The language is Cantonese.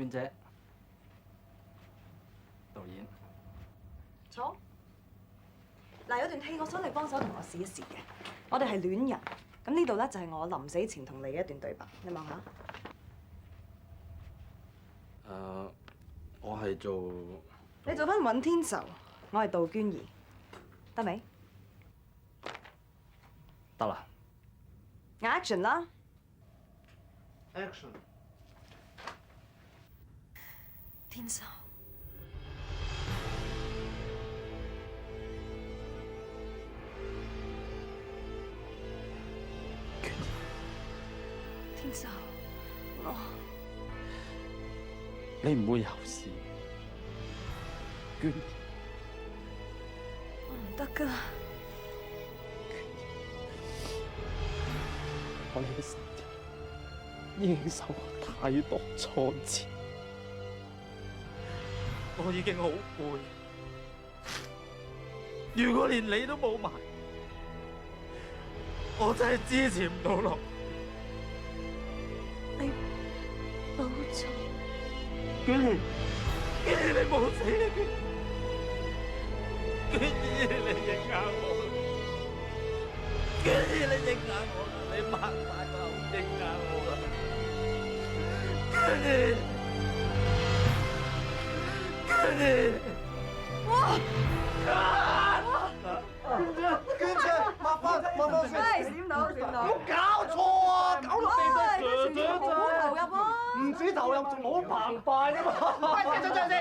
娟姐，導演。坐。嗱，有段戲我想你幫手同我試一試嘅。我哋係戀人，咁呢度咧就係我臨死前同你嘅一段對白，你望下。我係做。你做翻尹天仇，我係杜娟儀，得未得啦。 ？Action 啦！ Action！ 天仇，天仇，你唔會有事，娟。我唔得㗎。我呢個身體已經受過太多挫折，我已經好攰。如果連你都冇埋，我真係支持唔到落。你保重。娟兒，娟兒你冇死啊！娟兒你認下我，娟兒你認下我。 你擘大個口認下我啦，娟兒，娟兒，哇！娟姐，麻煩先。唉，閃到。冇搞錯啊！搞到地全部好投入啊！唔止投入，仲好澎湃啊嘛！喂，先。